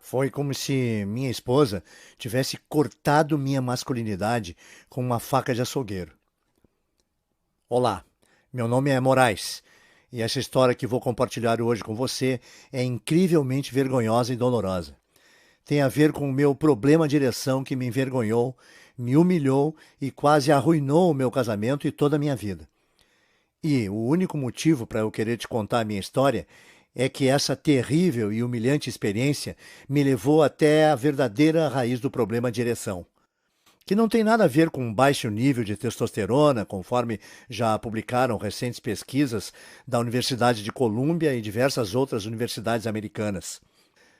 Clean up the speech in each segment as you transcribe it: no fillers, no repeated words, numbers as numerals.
Foi como se minha esposa tivesse cortado minha masculinidade com uma faca de açougueiro. Olá, meu nome é Moraes e essa história que vou compartilhar hoje com você é incrivelmente vergonhosa e dolorosa. Tem a ver com o meu problema de ereção que me envergonhou, me humilhou e quase arruinou o meu casamento e toda a minha vida. E o único motivo para eu querer te contar a minha história é que essa terrível e humilhante experiência me levou até a verdadeira raiz do problema de ereção, que não tem nada a ver com um baixo nível de testosterona, conforme já publicaram recentes pesquisas da Universidade de Colômbia e diversas outras universidades americanas.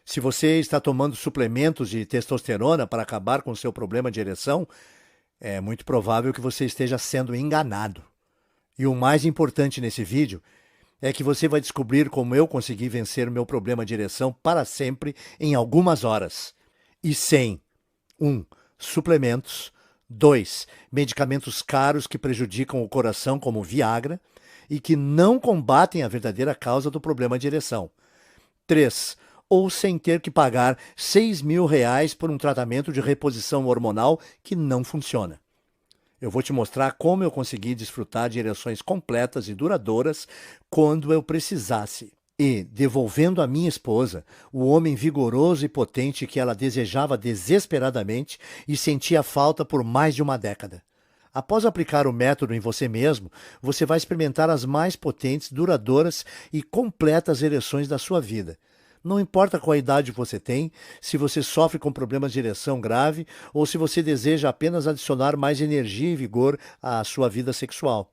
Se você está tomando suplementos de testosterona para acabar com o seu problema de ereção, é muito provável que você esteja sendo enganado. E o mais importante nesse vídeo é que você vai descobrir como eu consegui vencer o meu problema de ereção para sempre em algumas horas. E sem 1. Suplementos. 2. Medicamentos caros que prejudicam o coração, como Viagra, e que não combatem a verdadeira causa do problema de ereção. 3. Ou sem ter que pagar R$ 6.000 por um tratamento de reposição hormonal que não funciona. Eu vou te mostrar como eu consegui desfrutar de ereções completas e duradouras quando eu precisasse. E, devolvendo à minha esposa o homem vigoroso e potente que ela desejava desesperadamente e sentia falta por mais de uma década. Após aplicar o método em você mesmo, você vai experimentar as mais potentes, duradouras e completas ereções da sua vida. Não importa qual idade você tem, se você sofre com problemas de ereção grave ou se você deseja apenas adicionar mais energia e vigor à sua vida sexual.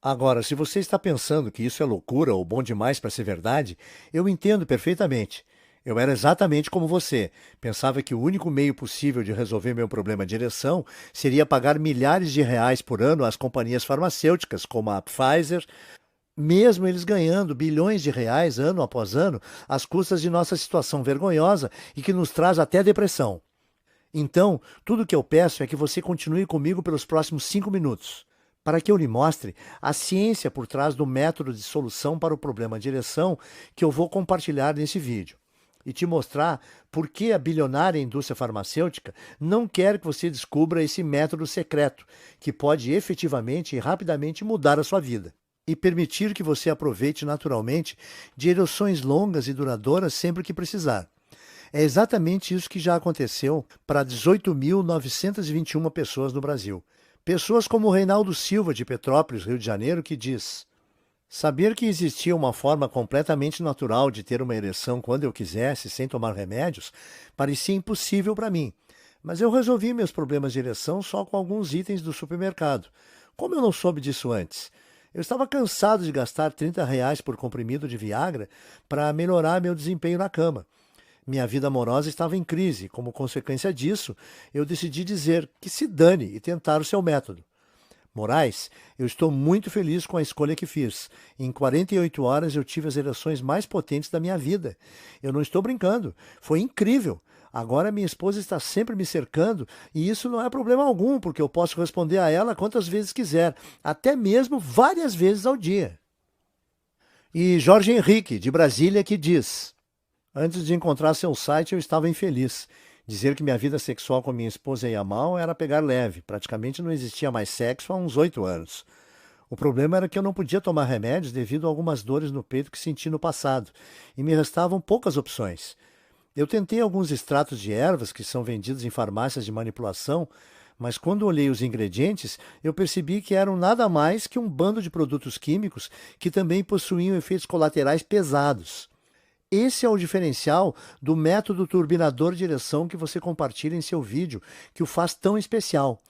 Agora, se você está pensando que isso é loucura ou bom demais para ser verdade, eu entendo perfeitamente. Eu era exatamente como você. Pensava que o único meio possível de resolver meu problema de ereção seria pagar milhares de reais por ano às companhias farmacêuticas, como a Pfizer, mesmo eles ganhando bilhões de reais ano após ano, às custas de nossa situação vergonhosa e que nos traz até depressão. Então, tudo o que eu peço é que você continue comigo pelos próximos 5 minutos, para que eu lhe mostre a ciência por trás do método de solução para o problema de ereção que eu vou compartilhar nesse vídeo. E te mostrar por que a bilionária indústria farmacêutica não quer que você descubra esse método secreto, que pode efetivamente e rapidamente mudar a sua vida e permitir que você aproveite naturalmente de ereções longas e duradouras sempre que precisar. É exatamente isso que já aconteceu para 18.921 pessoas no Brasil. Pessoas como o Reinaldo Silva, de Petrópolis, Rio de Janeiro, que diz: saber que existia uma forma completamente natural de ter uma ereção quando eu quisesse, sem tomar remédios, parecia impossível para mim. Mas eu resolvi meus problemas de ereção só com alguns itens do supermercado. Como eu não soube disso antes? Eu estava cansado de gastar R$ 30 por comprimido de Viagra para melhorar meu desempenho na cama. Minha vida amorosa estava em crise. Como consequência disso, eu decidi dizer que se dane e tentar o seu método. Moraes, eu estou muito feliz com a escolha que fiz. Em 48 horas eu tive as ereções mais potentes da minha vida. Eu não estou brincando. Foi incrível. Agora minha esposa está sempre me cercando e isso não é problema algum, porque eu posso responder a ela quantas vezes quiser, até mesmo várias vezes ao dia. E Jorge Henrique, de Brasília, que diz: antes de encontrar seu site eu estava infeliz. Dizer que minha vida sexual com minha esposa ia mal era pegar leve. Praticamente não existia mais sexo há uns 8 anos. O problema era que eu não podia tomar remédios devido a algumas dores no peito que senti no passado, e me restavam poucas opções. Eu tentei alguns extratos de ervas que são vendidos em farmácias de manipulação, mas quando olhei os ingredientes, eu percebi que eram nada mais que um bando de produtos químicos que também possuíam efeitos colaterais pesados. Esse é o diferencial do método turbinador de ereção que você compartilha em seu vídeo, que o faz tão especial.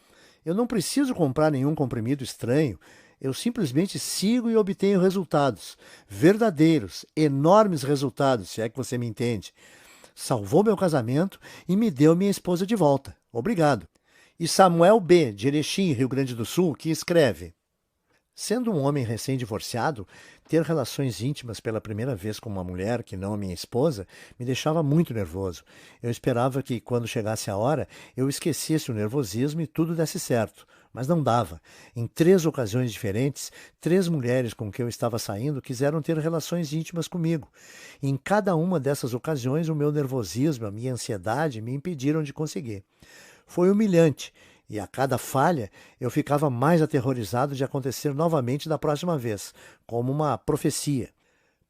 Eu não preciso comprar nenhum comprimido estranho. Eu simplesmente sigo e obtenho resultados. Verdadeiros, enormes resultados, se é que você me entende. Salvou meu casamento e me deu minha esposa de volta. Obrigado. E Samuel B., de Erechim, Rio Grande do Sul, que escreve: sendo um homem recém-divorciado, ter relações íntimas pela primeira vez com uma mulher que não a minha esposa me deixava muito nervoso. Eu esperava que, quando chegasse a hora, eu esquecesse o nervosismo e tudo desse certo. mas não dava. Em 3 ocasiões diferentes, 3 mulheres com quem eu estava saindo quiseram ter relações íntimas comigo. E em cada uma dessas ocasiões, o meu nervosismo, a minha ansiedade me impediram de conseguir. Foi humilhante, e a cada falha eu ficava mais aterrorizado de acontecer novamente da próxima vez, como uma profecia.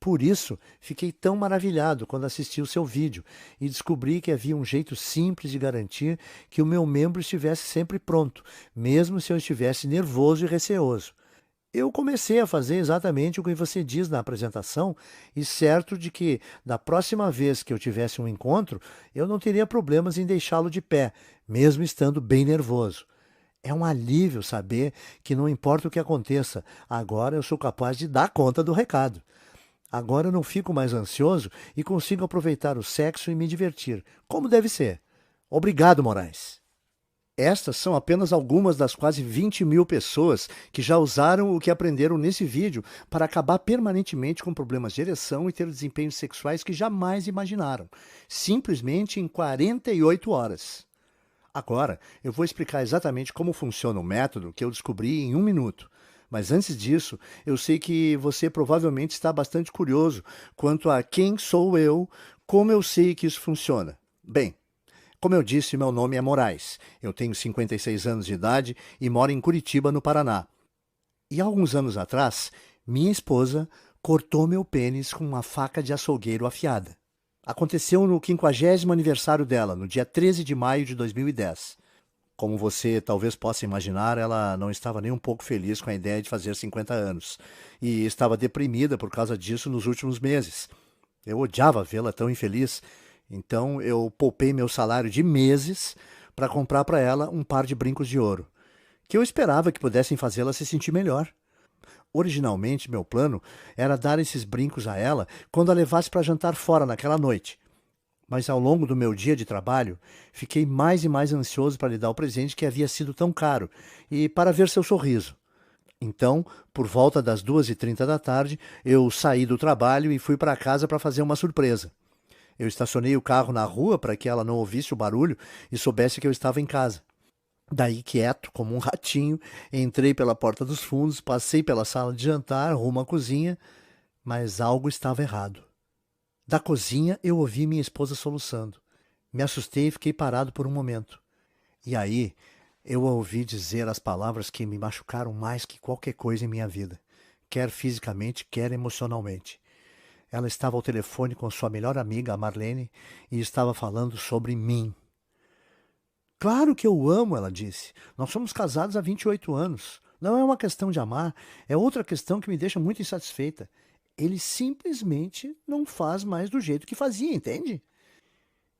Por isso, fiquei tão maravilhado quando assisti o seu vídeo e descobri que havia um jeito simples de garantir que o meu membro estivesse sempre pronto, mesmo se eu estivesse nervoso e receoso. Eu comecei a fazer exatamente o que você diz na apresentação e certo de que, da próxima vez que eu tivesse um encontro, eu não teria problemas em deixá-lo de pé, mesmo estando bem nervoso. É um alívio saber que não importa o que aconteça, agora eu sou capaz de dar conta do recado. Agora eu não fico mais ansioso e consigo aproveitar o sexo e me divertir, como deve ser. Obrigado, Moraes. Estas são apenas algumas das quase 20.000 pessoas que já usaram o que aprenderam nesse vídeo para acabar permanentemente com problemas de ereção e ter desempenhos sexuais que jamais imaginaram, simplesmente em 48 horas. Agora, eu vou explicar exatamente como funciona o método que eu descobri em 1 minuto. Mas antes disso, eu sei que você provavelmente está bastante curioso quanto a quem sou eu, como eu sei que isso funciona. Bem, como eu disse, meu nome é Moraes. Eu tenho 56 anos de idade e moro em Curitiba, no Paraná. E há alguns anos atrás, minha esposa cortou meu pênis com uma faca de açougueiro afiada. Aconteceu no 50º aniversário dela, no dia 13 de maio de 2010. Como você talvez possa imaginar, ela não estava nem um pouco feliz com a ideia de fazer 50 anos e estava deprimida por causa disso nos últimos meses. Eu odiava vê-la tão infeliz, então eu poupei meu salário de meses para comprar para ela um par de brincos de ouro, que eu esperava que pudessem fazê-la se sentir melhor. Originalmente, meu plano era dar esses brincos a ela quando a levasse para jantar fora naquela noite. Mas ao longo do meu dia de trabalho, fiquei mais e mais ansioso para lhe dar o presente que havia sido tão caro e para ver seu sorriso. Então, por volta das 2h30 da tarde, eu saí do trabalho e fui para casa para fazer uma surpresa. Eu estacionei o carro na rua para que ela não ouvisse o barulho e soubesse que eu estava em casa. Daí, quieto, como um ratinho, entrei pela porta dos fundos, passei pela sala de jantar, rumo à cozinha, mas algo estava errado. Da cozinha, eu ouvi minha esposa soluçando. Me assustei e fiquei parado por um momento. E aí, eu a ouvi dizer as palavras que me machucaram mais que qualquer coisa em minha vida, quer fisicamente, quer emocionalmente. Ela estava ao telefone com sua melhor amiga, a Marlene, e estava falando sobre mim. Claro que eu o amo, ela disse. Nós somos casados há 28 anos. Não é uma questão de amar, é outra questão que me deixa muito insatisfeita. Ele simplesmente não faz mais do jeito que fazia, entende?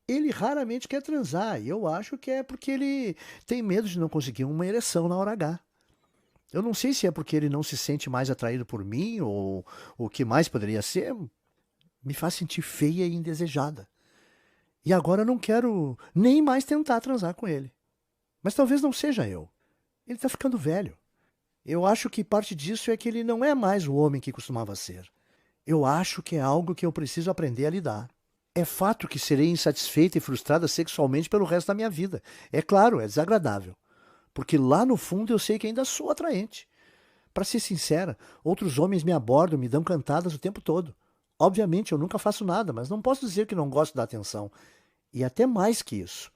Ele raramente quer transar, e eu acho que é porque ele tem medo de não conseguir uma ereção na hora H. Eu não sei se é porque ele não se sente mais atraído por mim, ou o que mais poderia ser. Me faz sentir feia e indesejada. E agora eu não quero nem mais tentar transar com ele. Mas talvez não seja eu. Ele está ficando velho. Eu acho que parte disso é que ele não é mais o homem que costumava ser. Eu acho que é algo que eu preciso aprender a lidar. É fato que serei insatisfeita e frustrada sexualmente pelo resto da minha vida. É claro, é desagradável. Porque lá no fundo eu sei que ainda sou atraente. Para ser sincera, outros homens me abordam, me dão cantadas o tempo todo. Obviamente eu nunca faço nada, mas não posso dizer que não gosto da atenção. E até mais que isso.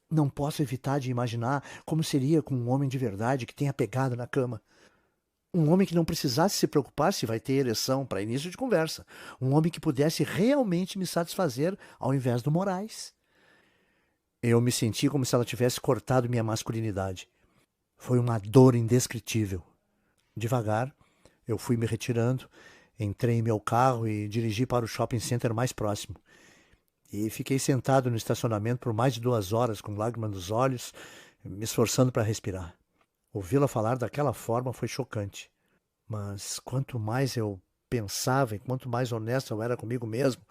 Não posso evitar de imaginar como seria com um homem de verdade que tenha pegado na cama. Um homem que não precisasse se preocupar se vai ter ereção para início de conversa. Um homem que pudesse realmente me satisfazer ao invés do Moraes. Eu me senti como se ela tivesse cortado minha masculinidade. Foi uma dor indescritível. Devagar, eu fui me retirando, entrei em meu carro e dirigi para o shopping center mais próximo. E fiquei sentado no estacionamento por mais de 2 horas, com lágrimas nos olhos, me esforçando para respirar. Ouvi-la falar daquela forma foi chocante. Mas quanto mais eu pensava e quanto mais honesto eu era comigo mesmo,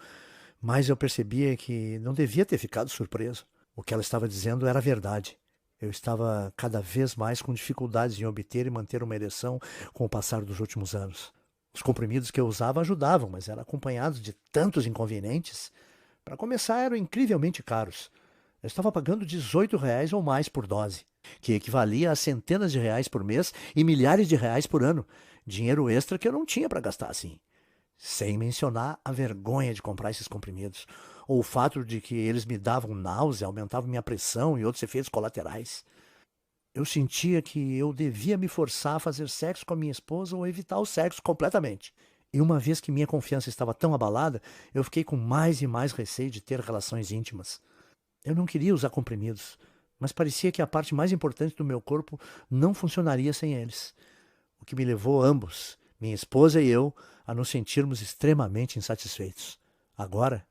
mais eu percebia que não devia ter ficado surpreso. O que ela estava dizendo era verdade. Eu estava cada vez mais com dificuldades em obter e manter uma ereção com o passar dos últimos anos. Os comprimidos que eu usava ajudavam, mas eram acompanhados de tantos inconvenientes. Para começar, eram incrivelmente caros. Eu estava pagando R$ 18 ou mais por dose. que equivalia a centenas de reais por mês e milhares de reais por ano. Dinheiro extra que eu não tinha para gastar assim. Sem mencionar a vergonha de comprar esses comprimidos, ou o fato de que eles me davam náusea, aumentavam minha pressão e outros efeitos colaterais. Eu sentia que eu devia me forçar a fazer sexo com a minha esposa ou evitar o sexo completamente. E uma vez que minha confiança estava tão abalada, eu fiquei com mais e mais receio de ter relações íntimas. Eu não queria usar comprimidos, mas parecia que a parte mais importante do meu corpo não funcionaria sem eles. O que me levou ambos, minha esposa e eu, a nos sentirmos extremamente insatisfeitos. Agora,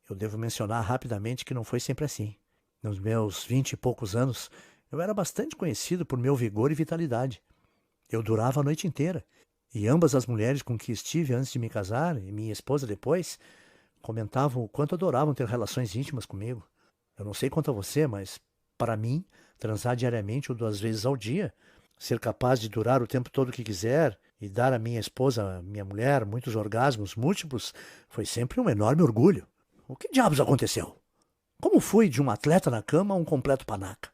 eu devo mencionar rapidamente que não foi sempre assim. Nos meus 20 e poucos anos, eu era bastante conhecido por meu vigor e vitalidade. Eu durava a noite inteira, e ambas as mulheres com que estive antes de me casar, e minha esposa depois, comentavam o quanto adoravam ter relações íntimas comigo. Eu não sei quanto a você, mas, para mim, transar diariamente ou 2 vezes ao dia, ser capaz de durar o tempo todo que quiser e dar à minha esposa, minha mulher, muitos orgasmos múltiplos, foi sempre um enorme orgulho. O que diabos aconteceu? Como fui de um atleta na cama a um completo panaca?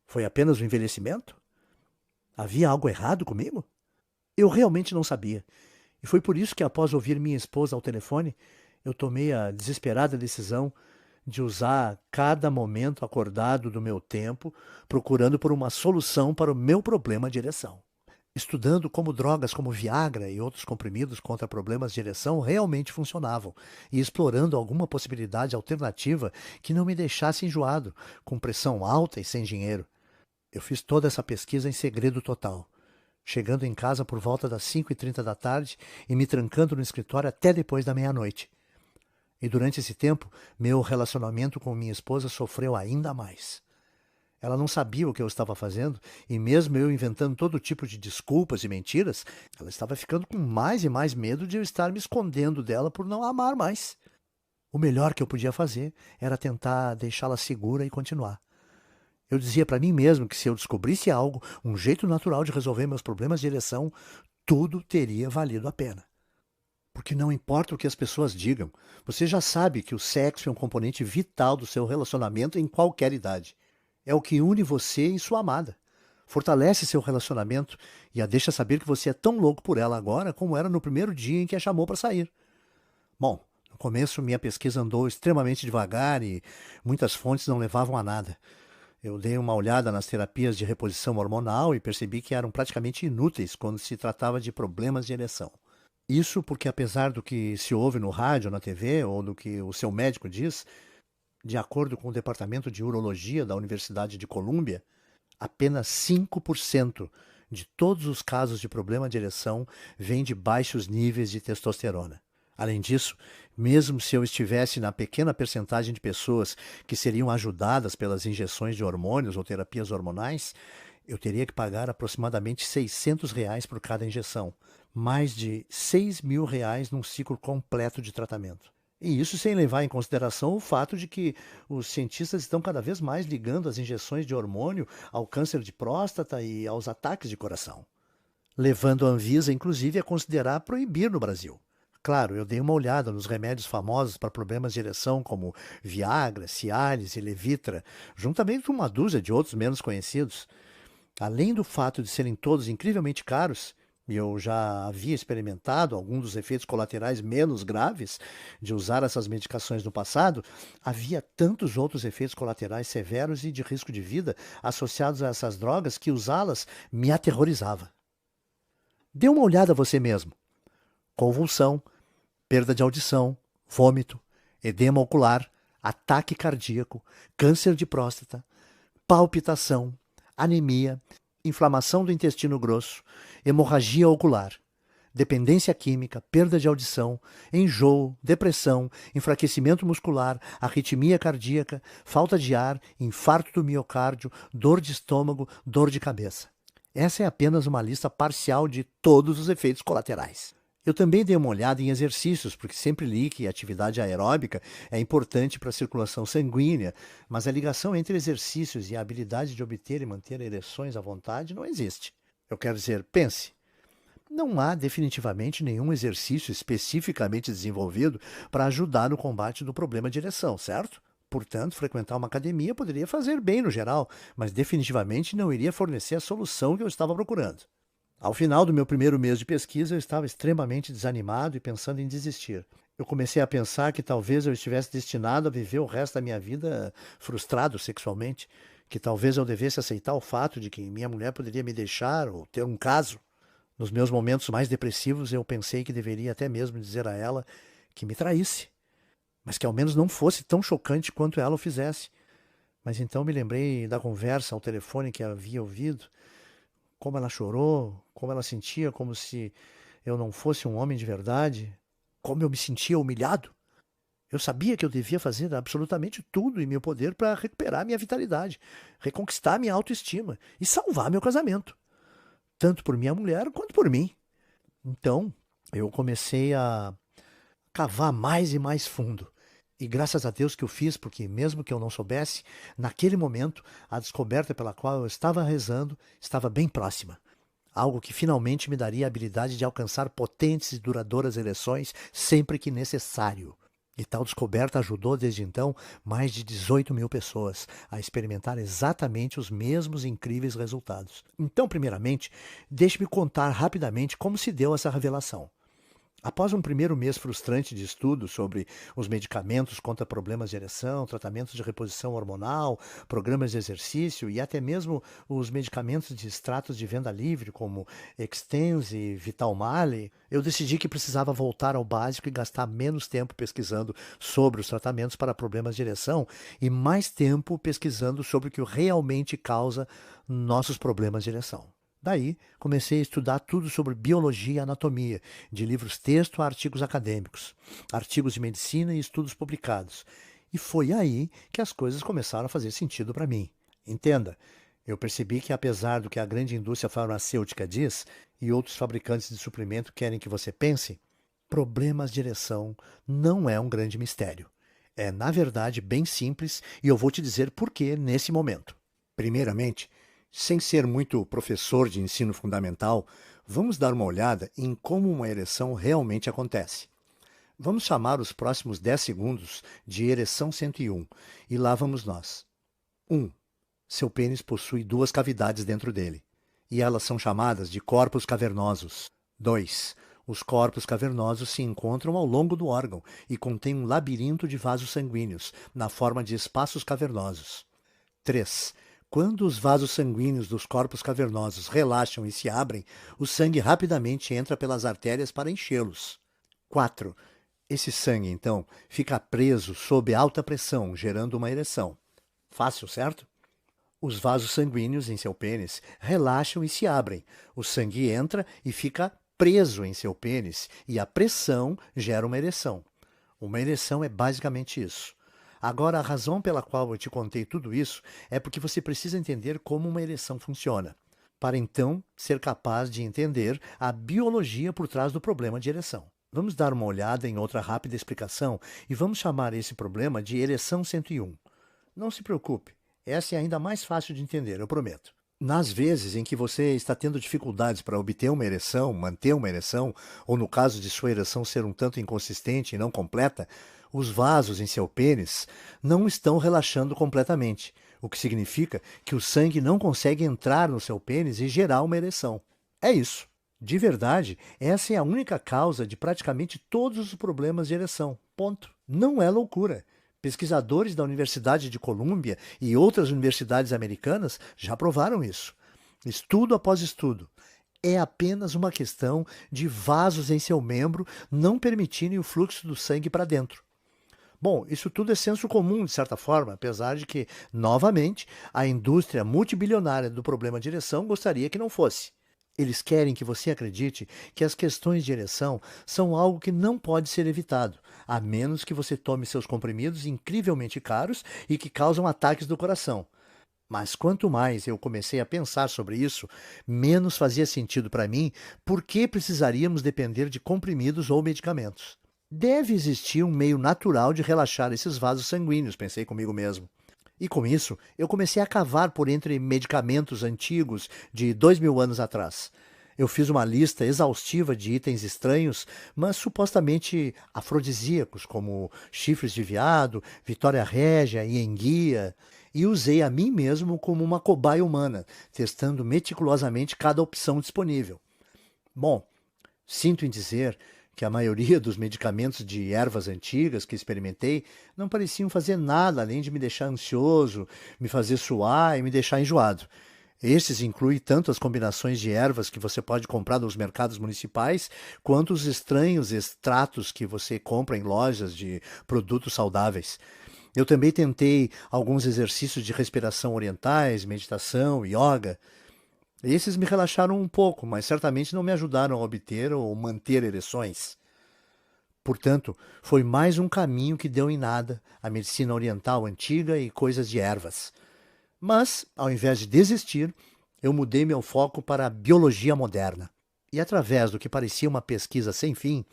Foi apenas o envelhecimento? Havia algo errado comigo? Eu realmente não sabia. E foi por isso que, após ouvir minha esposa ao telefone, eu tomei a desesperada decisão de usar cada momento acordado do meu tempo procurando por uma solução para o meu problema de ereção. Estudando como drogas como Viagra e outros comprimidos contra problemas de ereção realmente funcionavam e explorando alguma possibilidade alternativa que não me deixasse enjoado, com pressão alta e sem dinheiro. Eu fiz toda essa pesquisa em segredo total, chegando em casa por volta das 5h30 da tarde e me trancando no escritório até depois da meia-noite. E durante esse tempo, meu relacionamento com minha esposa sofreu ainda mais. Ela não sabia o que eu estava fazendo, e mesmo eu inventando todo tipo de desculpas e mentiras, ela estava ficando com mais e mais medo de eu estar me escondendo dela por não a amar mais. O melhor que eu podia fazer era tentar deixá-la segura e continuar. Eu dizia para mim mesmo que se eu descobrisse algo, um jeito natural de resolver meus problemas de ereção, tudo teria valido a pena. Porque não importa o que as pessoas digam, você já sabe que o sexo é um componente vital do seu relacionamento em qualquer idade. É o que une você e sua amada. Fortalece seu relacionamento e a deixa saber que você é tão louco por ela agora como era no primeiro dia em que a chamou para sair. Bom, no começo minha pesquisa andou extremamente devagar e muitas fontes não levavam a nada. Eu dei uma olhada nas terapias de reposição hormonal e percebi que eram praticamente inúteis quando se tratava de problemas de ereção. Isso porque, apesar do que se ouve no rádio, na TV ou do que o seu médico diz, de acordo com o Departamento de Urologia da Universidade de Colômbia, apenas 5% de todos os casos de problema de ereção vêm de baixos níveis de testosterona. Além disso, mesmo se eu estivesse na pequena percentagem de pessoas que seriam ajudadas pelas injeções de hormônios ou terapias hormonais, eu teria que pagar aproximadamente R$ 600 por cada injeção, mais de R$ 6.000 num ciclo completo de tratamento. E isso sem levar em consideração o fato de que os cientistas estão cada vez mais ligando as injeções de hormônio ao câncer de próstata e aos ataques de coração, levando a Anvisa, inclusive, a considerar proibir no Brasil. Claro, eu dei uma olhada nos remédios famosos para problemas de ereção como Viagra, Cialis e Levitra, juntamente com uma dúzia de outros menos conhecidos. Além do fato de serem todos incrivelmente caros, e eu já havia experimentado alguns dos efeitos colaterais menos graves de usar essas medicações no passado, havia tantos outros efeitos colaterais severos e de risco de vida associados a essas drogas que usá-las me aterrorizava. Dê uma olhada você mesmo. Convulsão, perda de audição, vômito, edema ocular, ataque cardíaco, câncer de próstata, palpitação, anemia, inflamação do intestino grosso, hemorragia ocular, dependência química, perda de audição, enjoo, depressão, enfraquecimento muscular, arritmia cardíaca, falta de ar, infarto do miocárdio, dor de estômago, dor de cabeça. Essa é apenas uma lista parcial de todos os efeitos colaterais. Eu também dei uma olhada em exercícios, porque sempre li que a atividade aeróbica é importante para a circulação sanguínea, mas a ligação entre exercícios e a habilidade de obter e manter ereções à vontade não existe. Eu quero dizer, pense, não há definitivamente nenhum exercício especificamente desenvolvido para ajudar no combate do problema de ereção, certo? Portanto, frequentar uma academia poderia fazer bem no geral, mas definitivamente não iria fornecer a solução que eu estava procurando. Ao final do meu primeiro mês de pesquisa, eu estava extremamente desanimado e pensando em desistir. Eu comecei a pensar que talvez eu estivesse destinado a viver o resto da minha vida frustrado sexualmente, que talvez eu devesse aceitar o fato de que minha mulher poderia me deixar ou ter um caso. Nos meus momentos mais depressivos, eu pensei que deveria até mesmo dizer a ela que me traísse, mas que ao menos não fosse tão chocante quanto ela o fizesse. Mas então me lembrei da conversa ao telefone que havia ouvido, como ela chorou, como ela sentia como se eu não fosse um homem de verdade, como eu me sentia humilhado. Eu sabia que eu devia fazer absolutamente tudo em meu poder para recuperar minha vitalidade, reconquistar minha autoestima e salvar meu casamento, tanto por minha mulher quanto por mim. Então, eu comecei a cavar mais e mais fundo. E graças a Deus que eu fiz, porque mesmo que eu não soubesse, naquele momento, a descoberta pela qual eu estava rezando estava bem próxima. Algo que finalmente me daria a habilidade de alcançar potentes e duradouras ereções sempre que necessário. E tal descoberta ajudou desde então mais de 18 mil pessoas a experimentar exatamente os mesmos incríveis resultados. Então, primeiramente, deixe-me contar rapidamente como se deu essa revelação. Após um primeiro mês frustrante de estudo sobre os medicamentos contra problemas de ereção, tratamentos de reposição hormonal, programas de exercício e até mesmo os medicamentos de extratos de venda livre, como Extenze e Vitalmale, eu decidi que precisava voltar ao básico e gastar menos tempo pesquisando sobre os tratamentos para problemas de ereção e mais tempo pesquisando sobre o que realmente causa nossos problemas de ereção. Daí, comecei a estudar tudo sobre biologia e anatomia, de livros-texto a artigos acadêmicos, artigos de medicina e estudos publicados. E foi aí que as coisas começaram a fazer sentido para mim. Entenda, eu percebi que apesar do que a grande indústria farmacêutica diz e outros fabricantes de suplemento querem que você pense, problemas de ereção não é um grande mistério. É, na verdade, bem simples e eu vou te dizer por que nesse momento. Primeiramente, sem ser muito professor de ensino fundamental, vamos dar uma olhada em como uma ereção realmente acontece. Vamos chamar os próximos 10 segundos de ereção 101 e lá vamos nós. 1. Seu pênis possui duas cavidades dentro dele e elas são chamadas de corpos cavernosos. 2. Os corpos cavernosos se encontram ao longo do órgão e contêm um labirinto de vasos sanguíneos na forma de espaços cavernosos. 3. Quando os vasos sanguíneos dos corpos cavernosos relaxam e se abrem, o sangue rapidamente entra pelas artérias para enchê-los. 4. Esse sangue, então, fica preso sob alta pressão, gerando uma ereção. Fácil, certo? Os vasos sanguíneos em seu pênis relaxam e se abrem. O sangue entra e fica preso em seu pênis, e a pressão gera uma ereção. Uma ereção é basicamente isso. Agora, a razão pela qual eu te contei tudo isso é porque você precisa entender como uma ereção funciona, para então ser capaz de entender a biologia por trás do problema de ereção. Vamos dar uma olhada em outra rápida explicação e vamos chamar esse problema de ereção 101. Não se preocupe, essa é ainda mais fácil de entender, eu prometo. Nas vezes em que você está tendo dificuldades para obter uma ereção, manter uma ereção, ou no caso de sua ereção ser um tanto inconsistente e não completa, os vasos em seu pênis não estão relaxando completamente, o que significa que o sangue não consegue entrar no seu pênis e gerar uma ereção. É isso. De verdade, essa é a única causa de praticamente todos os problemas de ereção. Ponto. Não é loucura. Pesquisadores da Universidade de Colômbia e outras universidades americanas já provaram isso. Estudo após estudo. É apenas uma questão de vasos em seu membro não permitirem o fluxo do sangue para dentro. Bom, isso tudo é senso comum, de certa forma, apesar de que, novamente, a indústria multibilionária do problema de ereção gostaria que não fosse. Eles querem que você acredite que as questões de ereção são algo que não pode ser evitado, a menos que você tome seus comprimidos incrivelmente caros e que causam ataques do coração. Mas quanto mais eu comecei a pensar sobre isso, menos fazia sentido para mim por que precisaríamos depender de comprimidos ou medicamentos. Deve existir um meio natural de relaxar esses vasos sanguíneos, pensei comigo mesmo. E com isso, eu comecei a cavar por entre medicamentos antigos de 2000 anos atrás. Eu fiz uma lista exaustiva de itens estranhos, mas supostamente afrodisíacos, como chifres de veado, Vitória Régia e enguia, e usei a mim mesmo como uma cobaia humana, testando meticulosamente cada opção disponível. Bom, sinto em dizer que a maioria dos medicamentos de ervas antigas que experimentei não pareciam fazer nada além de me deixar ansioso, me fazer suar e me deixar enjoado. Estes incluem tanto as combinações de ervas que você pode comprar nos mercados municipais, quanto os estranhos extratos que você compra em lojas de produtos saudáveis. Eu também tentei alguns exercícios de respiração orientais, meditação, yoga. Esses me relaxaram um pouco, mas certamente não me ajudaram a obter ou manter ereções. Portanto, foi mais um caminho que deu em nada, a medicina oriental antiga e coisas de ervas. Mas, ao invés de desistir, eu mudei meu foco para a biologia moderna. E através do que parecia uma pesquisa sem fim,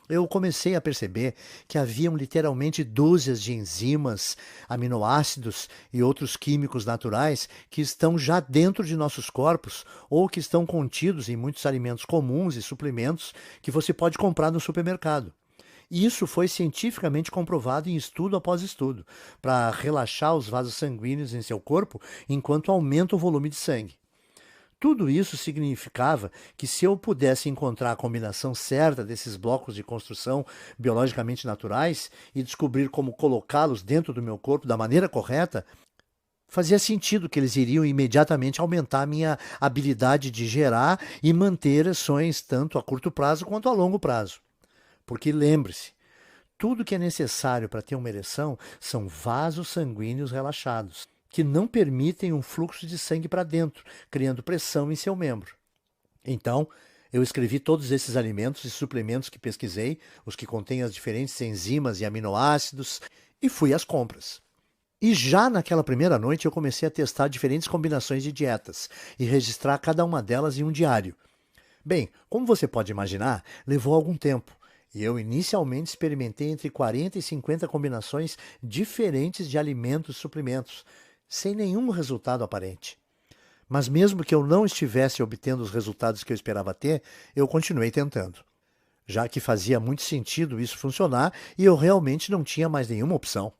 eu comecei a perceber que haviam literalmente dúzias de enzimas, aminoácidos e outros químicos naturais que estão já dentro de nossos corpos ou que estão contidos em muitos alimentos comuns e suplementos que você pode comprar no supermercado. E isso foi cientificamente comprovado em estudo após estudo, para relaxar os vasos sanguíneos em seu corpo enquanto aumenta o volume de sangue. Tudo isso significava que se eu pudesse encontrar a combinação certa desses blocos de construção biologicamente naturais e descobrir como colocá-los dentro do meu corpo da maneira correta, fazia sentido que eles iriam imediatamente aumentar a minha habilidade de gerar e manter ereções tanto a curto prazo quanto a longo prazo. Porque lembre-se, tudo que é necessário para ter uma ereção são vasos sanguíneos relaxados, que não permitem um fluxo de sangue para dentro, criando pressão em seu membro. Então, eu escrevi todos esses alimentos e suplementos que pesquisei, os que contêm as diferentes enzimas e aminoácidos, e fui às compras. E já naquela primeira noite eu comecei a testar diferentes combinações de dietas e registrar cada uma delas em um diário. Bem, como você pode imaginar, levou algum tempo. E eu inicialmente experimentei entre 40 e 50 combinações diferentes de alimentos e suplementos, sem nenhum resultado aparente. Mas mesmo que eu não estivesse obtendo os resultados que eu esperava ter, eu continuei tentando, já que fazia muito sentido isso funcionar e eu realmente não tinha mais nenhuma opção.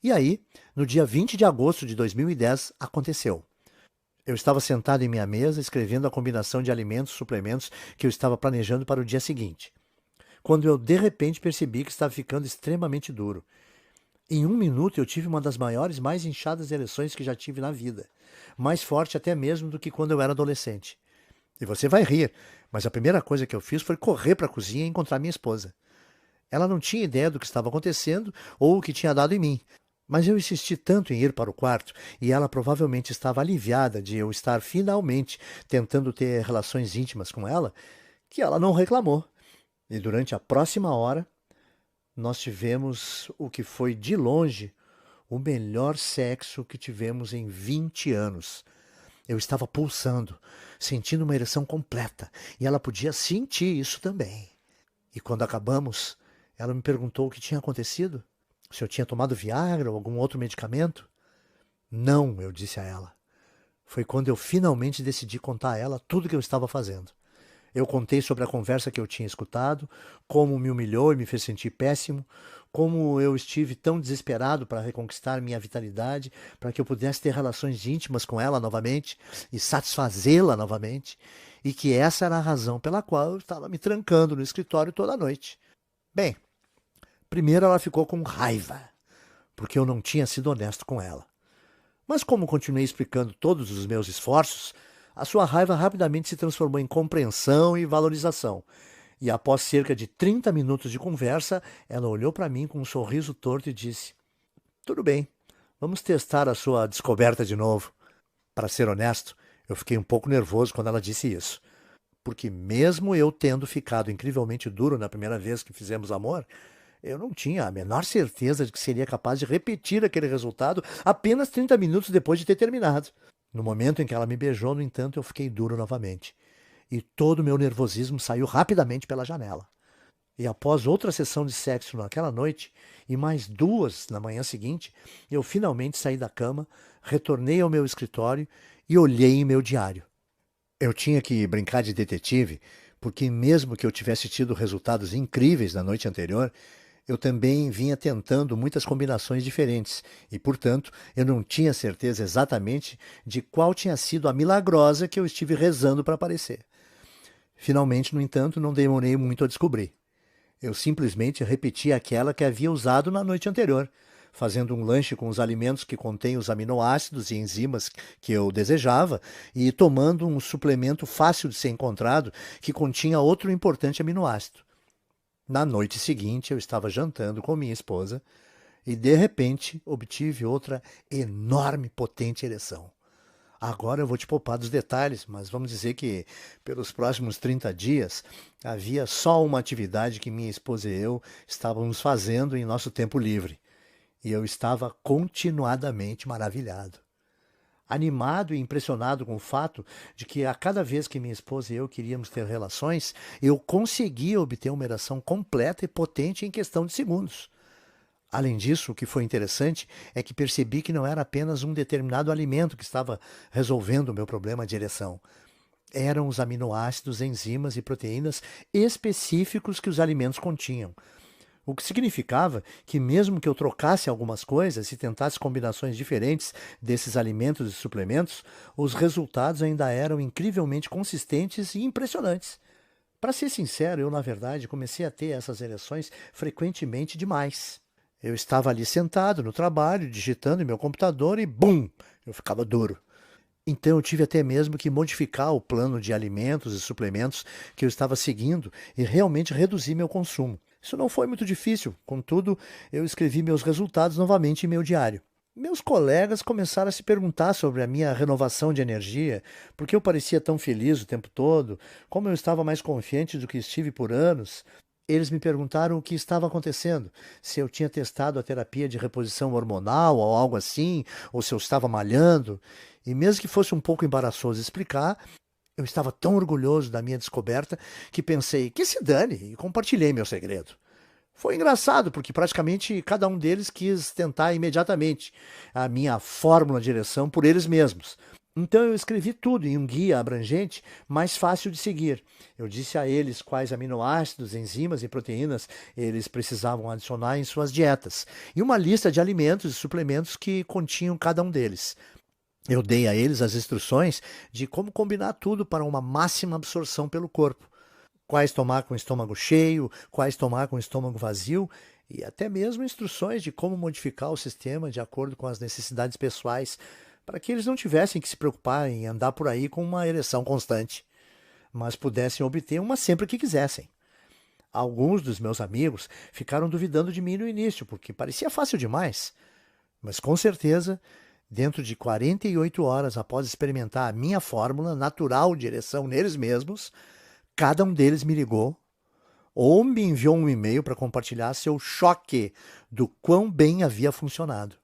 E aí, no dia 20 de agosto de 2010, aconteceu. Eu estava sentado em minha mesa escrevendo a combinação de alimentos e suplementos que eu estava planejando para o dia seguinte, quando eu de repente percebi que estava ficando extremamente duro. Em 1 minuto eu tive uma das maiores, mais inchadas ereções que já tive na vida, mais forte até mesmo do que quando eu era adolescente. E você vai rir, mas a primeira coisa que eu fiz foi correr para a cozinha e encontrar minha esposa. Ela não tinha ideia do que estava acontecendo ou o que tinha dado em mim, mas eu insisti tanto em ir para o quarto e ela provavelmente estava aliviada de eu estar finalmente tentando ter relações íntimas com ela, que ela não reclamou. E durante a próxima hora, nós tivemos o que foi, de longe, o melhor sexo que tivemos em 20 anos. Eu estava pulsando, sentindo uma ereção completa, e ela podia sentir isso também. E quando acabamos, ela me perguntou o que tinha acontecido, se eu tinha tomado Viagra ou algum outro medicamento. Não, eu disse a ela. Foi quando eu finalmente decidi contar a ela tudo o que eu estava fazendo. Eu contei sobre a conversa que eu tinha escutado, como me humilhou e me fez sentir péssimo, como eu estive tão desesperado para reconquistar minha vitalidade, para que eu pudesse ter relações íntimas com ela novamente e satisfazê-la novamente, e que essa era a razão pela qual eu estava me trancando no escritório toda noite. Bem, primeiro ela ficou com raiva, porque eu não tinha sido honesto com ela. Mas como continuei explicando todos os meus esforços, a sua raiva rapidamente se transformou em compreensão e valorização. E após cerca de 30 minutos de conversa, ela olhou para mim com um sorriso torto e disse: "Tudo bem, vamos testar a sua descoberta de novo." Para ser honesto, eu fiquei um pouco nervoso quando ela disse isso, porque mesmo eu tendo ficado incrivelmente duro na primeira vez que fizemos amor, eu não tinha a menor certeza de que seria capaz de repetir aquele resultado apenas 30 minutos depois de ter terminado. No momento em que ela me beijou, no entanto, eu fiquei duro novamente. E todo o meu nervosismo saiu rapidamente pela janela. E após outra sessão de sexo naquela noite, e mais 2 na manhã seguinte, eu finalmente saí da cama, retornei ao meu escritório e olhei em meu diário. Eu tinha que brincar de detetive, porque mesmo que eu tivesse tido resultados incríveis na noite anterior, eu também vinha tentando muitas combinações diferentes e, portanto, eu não tinha certeza exatamente de qual tinha sido a milagrosa que eu estive rezando para aparecer. Finalmente, no entanto, não demorei muito a descobrir. Eu simplesmente repeti aquela que havia usado na noite anterior, fazendo um lanche com os alimentos que contêm os aminoácidos e enzimas que eu desejava e tomando um suplemento fácil de ser encontrado que continha outro importante aminoácido. Na noite seguinte, eu estava jantando com minha esposa e, de repente, obtive outra enorme, potente ereção. Agora eu vou te poupar dos detalhes, mas vamos dizer que pelos próximos 30 dias havia só uma atividade que minha esposa e eu estávamos fazendo em nosso tempo livre. E eu estava continuadamente maravilhado, animado e impressionado com o fato de que a cada vez que minha esposa e eu queríamos ter relações, eu conseguia obter uma ereção completa e potente em questão de segundos. Além disso, o que foi interessante é que percebi que não era apenas um determinado alimento que estava resolvendo o meu problema de ereção. Eram os aminoácidos, enzimas e proteínas específicos que os alimentos continham. O que significava que, mesmo que eu trocasse algumas coisas e tentasse combinações diferentes desses alimentos e suplementos, os resultados ainda eram incrivelmente consistentes e impressionantes. Para ser sincero, eu, na verdade, comecei a ter essas ereções frequentemente demais. Eu estava ali sentado no trabalho, digitando em meu computador e bum! Eu ficava duro. Então eu tive até mesmo que modificar o plano de alimentos e suplementos que eu estava seguindo e realmente reduzir meu consumo. Isso não foi muito difícil, contudo, eu escrevi meus resultados novamente em meu diário. Meus colegas começaram a se perguntar sobre a minha renovação de energia, porque eu parecia tão feliz o tempo todo, como eu estava mais confiante do que estive por anos. Eles me perguntaram o que estava acontecendo, se eu tinha testado a terapia de reposição hormonal ou algo assim, ou se eu estava malhando. E mesmo que fosse um pouco embaraçoso explicar, eu estava tão orgulhoso da minha descoberta que pensei que se dane e compartilhei meu segredo. Foi engraçado porque praticamente cada um deles quis tentar imediatamente a minha fórmula de ereção por eles mesmos. Então eu escrevi tudo em um guia abrangente, mais fácil de seguir. Eu disse a eles quais aminoácidos, enzimas e proteínas eles precisavam adicionar em suas dietas, e uma lista de alimentos e suplementos que continham cada um deles. Eu dei a eles as instruções de como combinar tudo para uma máxima absorção pelo corpo. Quais tomar com o estômago cheio, quais tomar com o estômago vazio e até mesmo instruções de como modificar o sistema de acordo com as necessidades pessoais, para que eles não tivessem que se preocupar em andar por aí com uma ereção constante, mas pudessem obter uma sempre que quisessem. Alguns dos meus amigos ficaram duvidando de mim no início, porque parecia fácil demais, mas com certeza, dentro de 48 horas após experimentar a minha fórmula natural de ereção neles mesmos, cada um deles me ligou ou me enviou um e-mail para compartilhar seu choque do quão bem havia funcionado.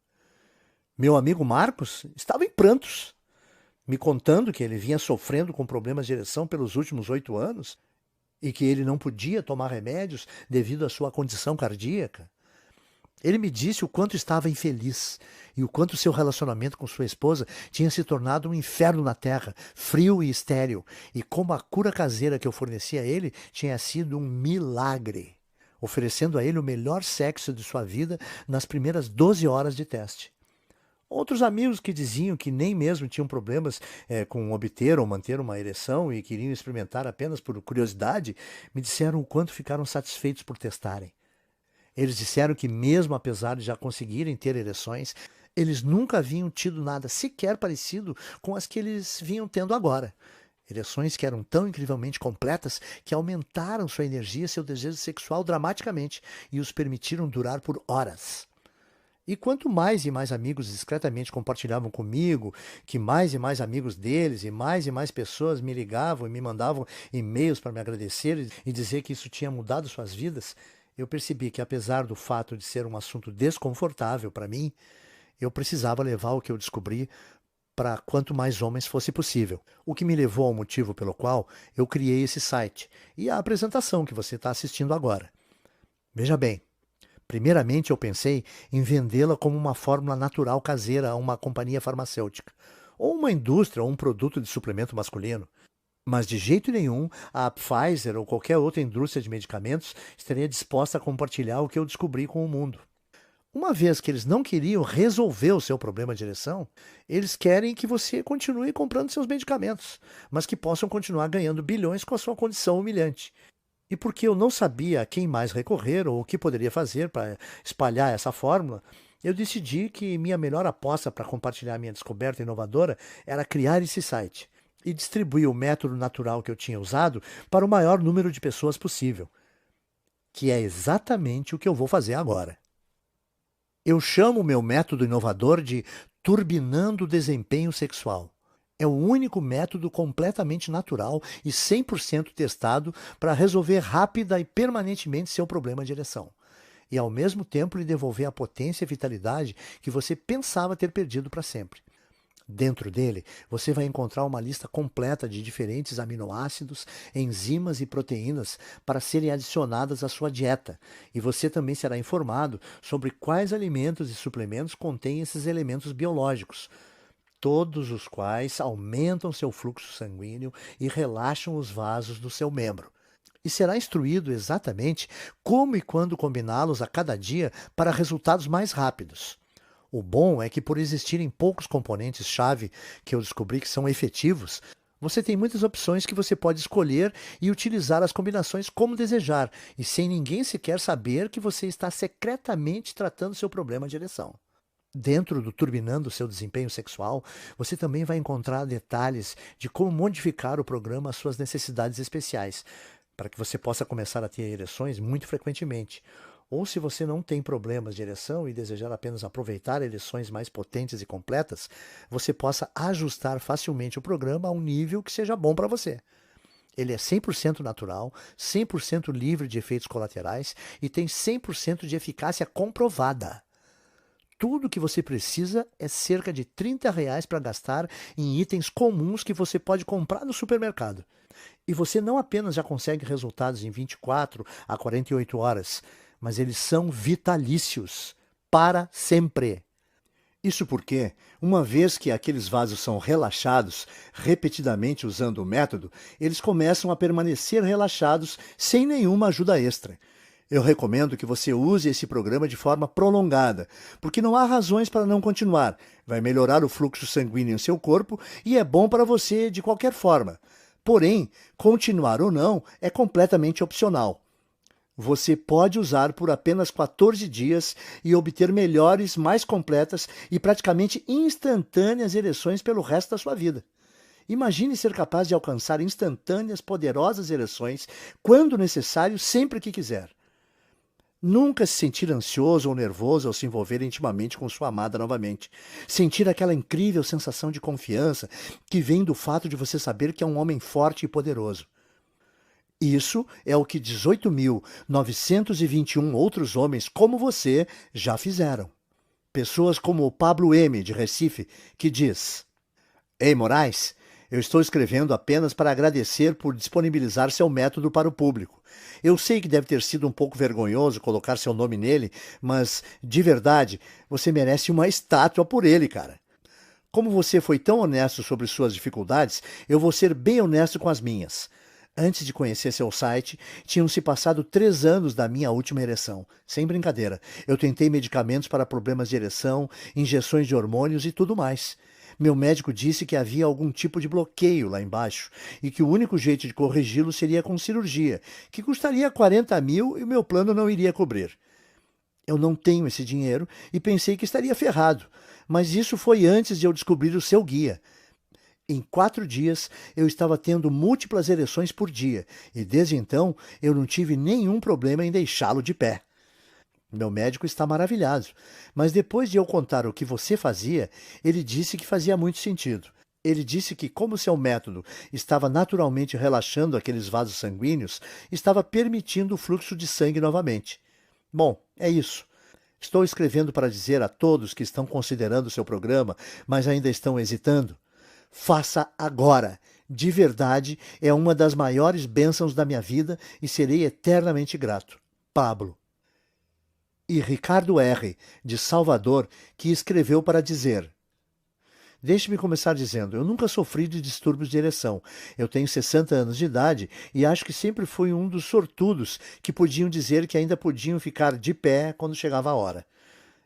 Meu amigo Marcos estava em prantos, me contando que ele vinha sofrendo com problemas de ereção pelos últimos 8 anos e que ele não podia tomar remédios devido à sua condição cardíaca. Ele me disse o quanto estava infeliz e o quanto seu relacionamento com sua esposa tinha se tornado um inferno na terra, frio e estéril, e como a cura caseira que eu fornecia a ele tinha sido um milagre, oferecendo a ele o melhor sexo de sua vida nas primeiras 12 horas de teste. Outros amigos que diziam que nem mesmo tinham problemas com obter ou manter uma ereção e queriam experimentar apenas por curiosidade, me disseram o quanto ficaram satisfeitos por testarem. Eles disseram que, mesmo apesar de já conseguirem ter ereções, eles nunca haviam tido nada sequer parecido com as que eles vinham tendo agora. Ereções que eram tão incrivelmente completas que aumentaram sua energia e seu desejo sexual dramaticamente e os permitiram durar por horas. E quanto mais e mais amigos discretamente compartilhavam comigo, que mais e mais amigos deles e mais pessoas me ligavam e me mandavam e-mails para me agradecer e dizer que isso tinha mudado suas vidas, eu percebi que, apesar do fato de ser um assunto desconfortável para mim, eu precisava levar o que eu descobri para quanto mais homens fosse possível. O que me levou ao motivo pelo qual eu criei esse site e a apresentação que você está assistindo agora. Veja bem, primeiramente eu pensei em vendê-la como uma fórmula natural caseira a uma companhia farmacêutica, ou uma indústria ou um produto de suplemento masculino. Mas de jeito nenhum a Pfizer ou qualquer outra indústria de medicamentos estaria disposta a compartilhar o que eu descobri com o mundo. Uma vez que eles não queriam resolver o seu problema de ereção, eles querem que você continue comprando seus medicamentos, mas que possam continuar ganhando bilhões com a sua condição humilhante. E porque eu não sabia a quem mais recorrer ou o que poderia fazer para espalhar essa fórmula, eu decidi que minha melhor aposta para compartilhar minha descoberta inovadora era criar esse site e distribuir o método natural que eu tinha usado para o maior número de pessoas possível, que é exatamente o que eu vou fazer agora. Eu chamo o meu método inovador de turbinando o desempenho sexual. É o único método completamente natural e 100% testado para resolver rápida e permanentemente seu problema de ereção. E ao mesmo tempo lhe devolver a potência e vitalidade que você pensava ter perdido para sempre. Dentro dele, você vai encontrar uma lista completa de diferentes aminoácidos, enzimas e proteínas para serem adicionadas à sua dieta. E você também será informado sobre quais alimentos e suplementos contêm esses elementos biológicos, todos os quais aumentam seu fluxo sanguíneo e relaxam os vasos do seu membro. E será instruído exatamente como e quando combiná-los a cada dia para resultados mais rápidos. O bom é que, por existirem poucos componentes-chave que eu descobri que são efetivos, você tem muitas opções que você pode escolher e utilizar as combinações como desejar, e sem ninguém sequer saber que você está secretamente tratando seu problema de ereção. Dentro do Turbinando Seu Desempenho Sexual, você também vai encontrar detalhes de como modificar o programa às suas necessidades especiais, para que você possa começar a ter ereções muito frequentemente. Ou se você não tem problemas de ereção e desejar apenas aproveitar ereções mais potentes e completas, você possa ajustar facilmente o programa a um nível que seja bom para você. Ele é 100% natural, 100% livre de efeitos colaterais e tem 100% de eficácia comprovada. Tudo que você precisa é cerca de R$ 30 para gastar em itens comuns que você pode comprar no supermercado. E você não apenas já consegue resultados em 24 a 48 horas, mas eles são vitalícios, para sempre. Isso porque, uma vez que aqueles vasos são relaxados repetidamente usando o método, eles começam a permanecer relaxados sem nenhuma ajuda extra. Eu recomendo que você use esse programa de forma prolongada, porque não há razões para não continuar. Vai melhorar o fluxo sanguíneo em seu corpo e é bom para você de qualquer forma. Porém, continuar ou não é completamente opcional. Você pode usar por apenas 14 dias e obter melhores, mais completas e praticamente instantâneas ereções pelo resto da sua vida. Imagine ser capaz de alcançar instantâneas, poderosas ereções quando necessário, sempre que quiser. Nunca se sentir ansioso ou nervoso ao se envolver intimamente com sua amada novamente. Sentir aquela incrível sensação de confiança que vem do fato de você saber que é um homem forte e poderoso. Isso é o que 18.921 outros homens como você já fizeram. Pessoas como o Pablo M., de Recife, que diz: Ei, Moraes, eu estou escrevendo apenas para agradecer por disponibilizar seu método para o público. Eu sei que deve ter sido um pouco vergonhoso colocar seu nome nele, mas, de verdade, você merece uma estátua por ele, cara. Como você foi tão honesto sobre suas dificuldades, eu vou ser bem honesto com as minhas. Antes de conhecer seu site, tinham-se passado 3 anos da minha última ereção. Sem brincadeira, eu tentei medicamentos para problemas de ereção, injeções de hormônios e tudo mais. Meu médico disse que havia algum tipo de bloqueio lá embaixo e que o único jeito de corrigi-lo seria com cirurgia, que custaria 40 mil e o meu plano não iria cobrir. Eu não tenho esse dinheiro e pensei que estaria ferrado, mas isso foi antes de eu descobrir o seu guia. Em 4 dias, eu estava tendo múltiplas ereções por dia, e desde então eu não tive nenhum problema em deixá-lo de pé. Meu médico está maravilhado, mas depois de eu contar o que você fazia, ele disse que fazia muito sentido. Ele disse que, como seu método estava naturalmente relaxando aqueles vasos sanguíneos, estava permitindo o fluxo de sangue novamente. Bom, é isso. Estou escrevendo para dizer a todos que estão considerando seu programa, mas ainda estão hesitando. Faça agora. De verdade, é uma das maiores bênçãos da minha vida e serei eternamente grato. Pablo. E Ricardo R., de Salvador, que escreveu para dizer: Deixe-me começar dizendo, eu nunca sofri de distúrbios de ereção. Eu tenho 60 anos de idade e acho que sempre fui um dos sortudos que podiam dizer que ainda podiam ficar de pé quando chegava a hora.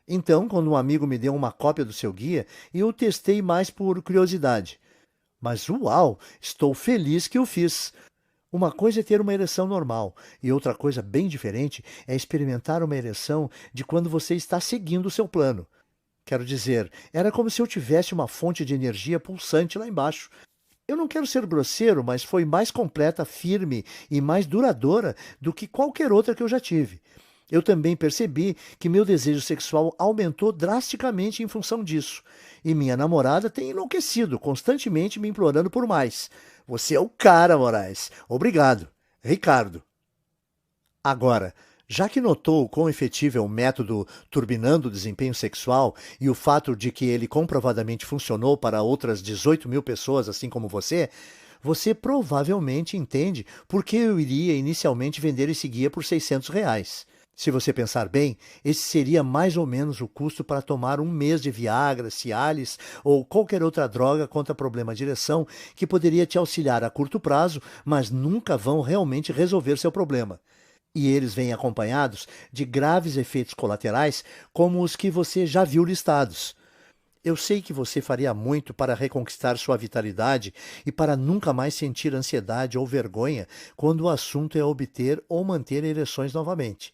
Então, quando um amigo me deu uma cópia do seu guia, eu testei mais por curiosidade. Mas uau, estou feliz que o fiz. Uma coisa é ter uma ereção normal, e outra coisa bem diferente é experimentar uma ereção de quando você está seguindo o seu plano. Quero dizer, era como se eu tivesse uma fonte de energia pulsante lá embaixo. Eu não quero ser grosseiro, mas foi mais completa, firme e mais duradoura do que qualquer outra que eu já tive. Eu também percebi que meu desejo sexual aumentou drasticamente em função disso. E minha namorada tem enlouquecido, constantemente me implorando por mais. Você é o cara, Moraes. Obrigado. Ricardo. Agora, já que notou o quão efetivo é o método turbinando o desempenho sexual e o fato de que ele comprovadamente funcionou para outras 18 mil pessoas, assim como você provavelmente entende por que eu iria inicialmente vender esse guia por R$ 600. Se você pensar bem, esse seria mais ou menos o custo para tomar um mês de Viagra, Cialis ou qualquer outra droga contra problema de ereção que poderia te auxiliar a curto prazo, mas nunca vão realmente resolver seu problema. E eles vêm acompanhados de graves efeitos colaterais, como os que você já viu listados. Eu sei que você faria muito para reconquistar sua vitalidade e para nunca mais sentir ansiedade ou vergonha quando o assunto é obter ou manter ereções novamente.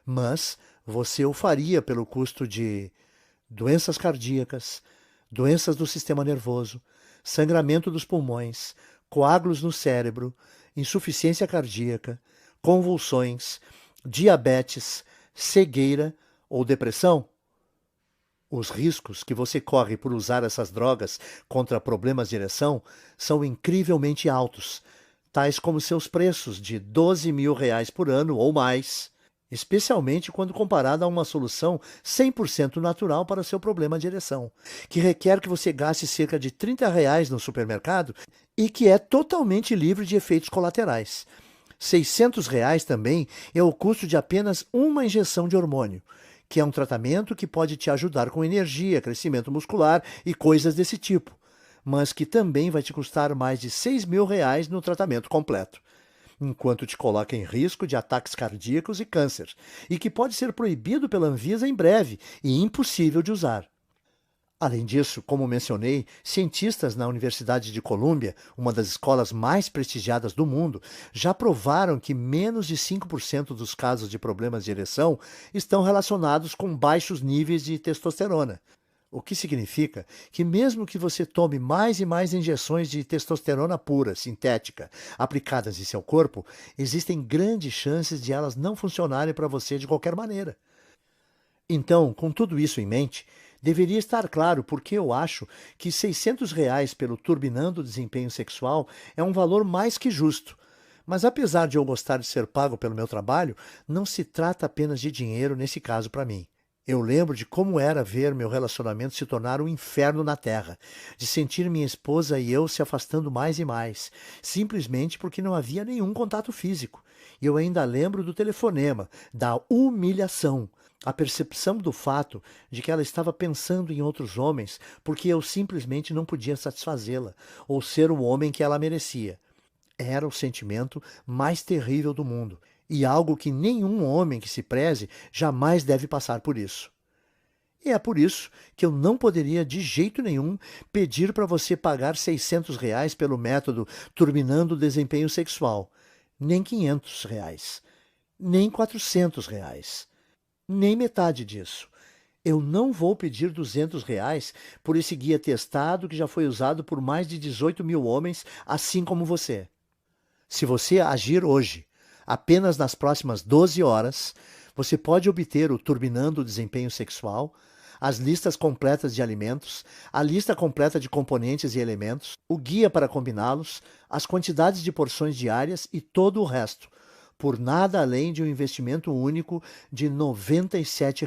Mas você o faria pelo custo de doenças cardíacas, doenças do sistema nervoso, sangramento dos pulmões, coágulos no cérebro, insuficiência cardíaca, convulsões, diabetes, cegueira ou depressão? Os riscos que você corre por usar essas drogas contra problemas de ereção são incrivelmente altos, tais como seus preços de R$ 12.000 por ano ou mais, especialmente quando comparado a uma solução 100% natural para seu problema de ereção, que requer que você gaste cerca de R$ 30 no supermercado e que é totalmente livre de efeitos colaterais. R$ 600 também é o custo de apenas uma injeção de hormônio, que é um tratamento que pode te ajudar com energia, crescimento muscular e coisas desse tipo, mas que também vai te custar mais de R$ 6.000 no tratamento completo, enquanto te coloca em risco de ataques cardíacos e câncer, e que pode ser proibido pela Anvisa em breve e impossível de usar. Além disso, como mencionei, cientistas na Universidade de Colômbia, uma das escolas mais prestigiadas do mundo, já provaram que menos de 5% dos casos de problemas de ereção estão relacionados com baixos níveis de testosterona. O que significa que mesmo que você tome mais e mais injeções de testosterona pura, sintética, aplicadas em seu corpo, existem grandes chances de elas não funcionarem para você de qualquer maneira. Então, com tudo isso em mente, deveria estar claro porque eu acho que R$ 600 pelo Turbinando o Desempenho Sexual é um valor mais que justo. Mas apesar de eu gostar de ser pago pelo meu trabalho, não se trata apenas de dinheiro nesse caso para mim. Eu lembro de como era ver meu relacionamento se tornar um inferno na Terra, de sentir minha esposa e eu se afastando mais e mais, simplesmente porque não havia nenhum contato físico. E eu ainda lembro do telefonema, da humilhação, a percepção do fato de que ela estava pensando em outros homens porque eu simplesmente não podia satisfazê-la ou ser o homem que ela merecia. Era o sentimento mais terrível do mundo e algo que nenhum homem que se preze jamais deve passar por isso. E é por isso que eu não poderia de jeito nenhum pedir para você pagar R$ 600 pelo método Turbinando o Desempenho Sexual, nem R$ 500, nem R$ 400, nem metade disso. Eu não vou pedir R$ 200 por esse guia testado que já foi usado por mais de 18 mil homens, assim como você. Se você agir hoje, apenas nas próximas 12 horas, você pode obter o Turbinando o Desempenho Sexual, as listas completas de alimentos, a lista completa de componentes e elementos, o guia para combiná-los, as quantidades de porções diárias e todo o resto, por nada além de um investimento único de R$ 97.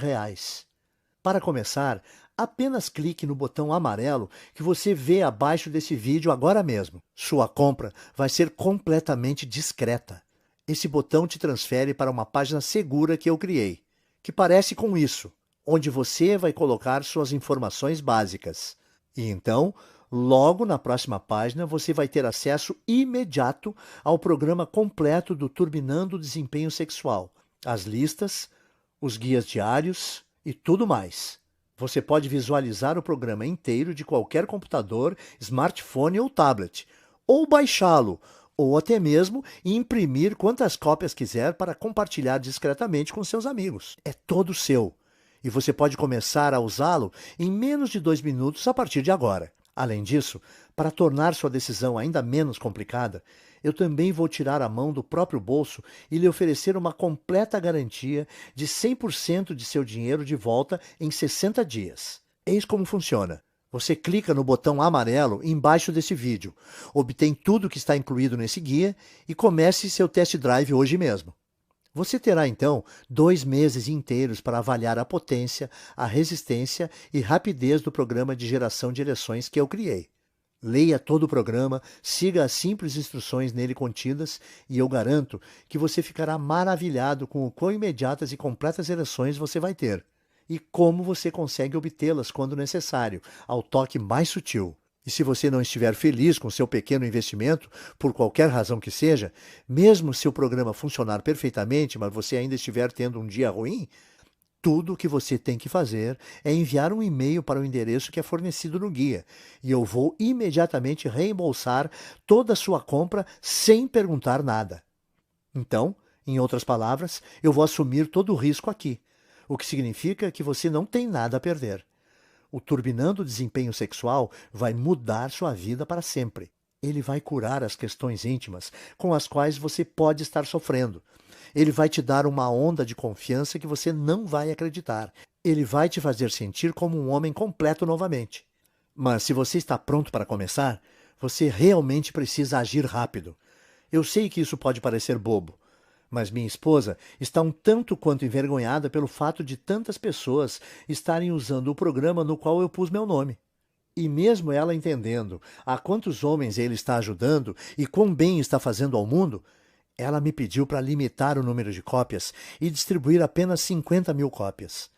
Para começar, apenas clique no botão amarelo que você vê abaixo desse vídeo agora mesmo. Sua compra vai ser completamente discreta. Esse botão te transfere para uma página segura que eu criei, que parece com isso, onde você vai colocar suas informações básicas. E então, logo na próxima página, você vai ter acesso imediato ao programa completo do Turbinando o Desempenho Sexual, as listas, os guias diários e tudo mais. Você pode visualizar o programa inteiro de qualquer computador, smartphone ou tablet, ou baixá-lo, ou até mesmo imprimir quantas cópias quiser para compartilhar discretamente com seus amigos. É todo seu. E você pode começar a usá-lo em menos de 2 minutos a partir de agora. Além disso, para tornar sua decisão ainda menos complicada, eu também vou tirar a mão do próprio bolso e lhe oferecer uma completa garantia de 100% de seu dinheiro de volta em 60 dias. Eis como funciona. Você clica no botão amarelo embaixo desse vídeo, obtém tudo que está incluído nesse guia e comece seu test drive hoje mesmo. Você terá então 2 meses inteiros para avaliar a potência, a resistência e rapidez do programa de geração de ereções que eu criei. Leia todo o programa, siga as simples instruções nele contidas e eu garanto que você ficará maravilhado com o quão imediatas e completas ereções você vai ter e como você consegue obtê-las quando necessário, ao toque mais sutil. E se você não estiver feliz com seu pequeno investimento, por qualquer razão que seja, mesmo se o programa funcionar perfeitamente, mas você ainda estiver tendo um dia ruim, tudo o que você tem que fazer é enviar um e-mail para o endereço que é fornecido no guia, e eu vou imediatamente reembolsar toda a sua compra sem perguntar nada. Então, em outras palavras, eu vou assumir todo o risco aqui, o que significa que você não tem nada a perder. O Turbinando o Desempenho Sexual vai mudar sua vida para sempre. Ele vai curar as questões íntimas com as quais você pode estar sofrendo. Ele vai te dar uma onda de confiança que você não vai acreditar. Ele vai te fazer sentir como um homem completo novamente. Mas se você está pronto para começar, você realmente precisa agir rápido. Eu sei que isso pode parecer bobo, mas minha esposa está um tanto quanto envergonhada pelo fato de tantas pessoas estarem usando o programa no qual eu pus meu nome. E mesmo ela entendendo a quantos homens ele está ajudando e quão bem está fazendo ao mundo, ela me pediu para limitar o número de cópias e distribuir apenas 50.000 cópias.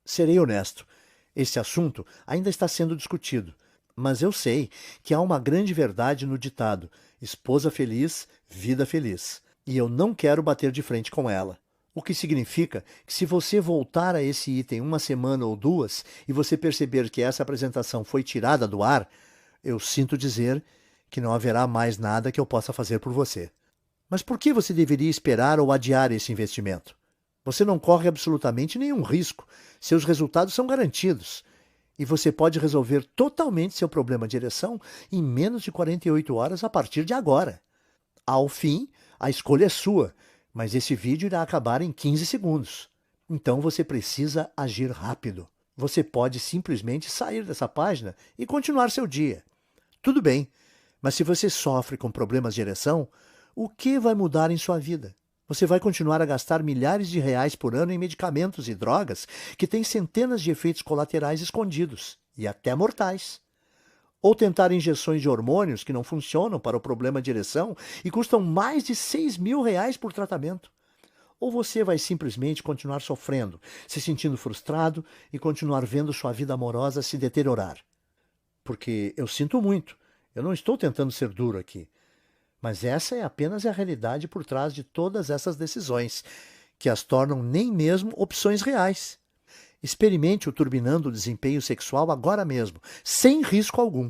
Serei honesto, esse assunto ainda está sendo discutido, mas eu sei que há uma grande verdade no ditado: esposa feliz, vida feliz. E eu não quero bater de frente com ela. O que significa que se você voltar a esse item 1 semana ou 2 e você perceber que essa apresentação foi tirada do ar, eu sinto dizer que não haverá mais nada que eu possa fazer por você. Mas por que você deveria esperar ou adiar esse investimento? Você não corre absolutamente nenhum risco. Seus resultados são garantidos. E você pode resolver totalmente seu problema de ereção em menos de 48 horas a partir de agora. Ao fim, a escolha é sua, mas esse vídeo irá acabar em 15 segundos. Então você precisa agir rápido. Você pode simplesmente sair dessa página e continuar seu dia. Tudo bem, mas se você sofre com problemas de ereção, o que vai mudar em sua vida? Você vai continuar a gastar milhares de reais por ano em medicamentos e drogas que têm centenas de efeitos colaterais escondidos, e até mortais. Ou tentar injeções de hormônios que não funcionam para o problema de ereção e custam mais de 6.000 reais por tratamento. Ou você vai simplesmente continuar sofrendo, se sentindo frustrado e continuar vendo sua vida amorosa se deteriorar. Porque eu sinto muito, eu não estou tentando ser duro aqui. Mas essa é apenas a realidade por trás de todas essas decisões, que as tornam nem mesmo opções reais. Experimente o Turbinando o Desempenho Sexual agora mesmo, sem risco algum.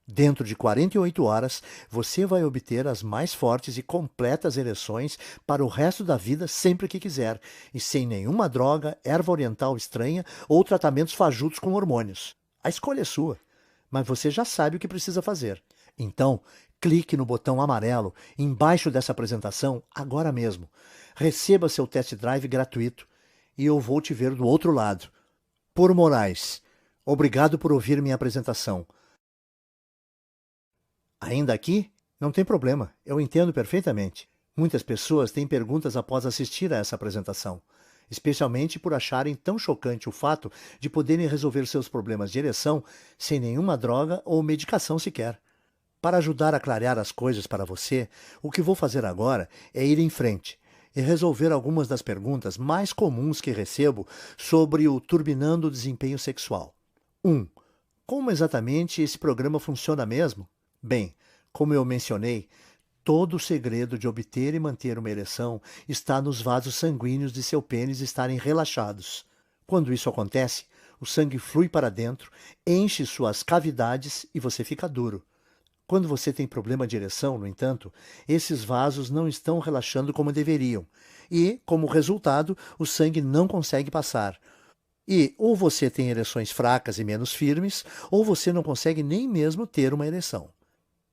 Dentro de 48 horas, você vai obter as mais fortes e completas ereções para o resto da vida sempre que quiser, e sem nenhuma droga, erva oriental estranha ou tratamentos fajutos com hormônios. A escolha é sua, mas você já sabe o que precisa fazer. Então, clique no botão amarelo embaixo dessa apresentação agora mesmo. Receba seu test drive gratuito e eu vou te ver do outro lado. Por Moraes, obrigado por ouvir minha apresentação. Ainda aqui? Não tem problema, eu entendo perfeitamente. Muitas pessoas têm perguntas após assistir a essa apresentação, especialmente por acharem tão chocante o fato de poderem resolver seus problemas de ereção sem nenhuma droga ou medicação sequer. Para ajudar a clarear as coisas para você, o que vou fazer agora é ir em frente e resolver algumas das perguntas mais comuns que recebo sobre o Turbinando o Desempenho Sexual. 1. como exatamente esse programa funciona mesmo? Bem, como eu mencionei, todo o segredo de obter e manter uma ereção está nos vasos sanguíneos de seu pênis estarem relaxados. Quando isso acontece, o sangue flui para dentro, enche suas cavidades e você fica duro. Quando você tem problema de ereção, no entanto, esses vasos não estão relaxando como deveriam e, como resultado, o sangue não consegue passar. E ou você tem ereções fracas e menos firmes, ou você não consegue nem mesmo ter uma ereção.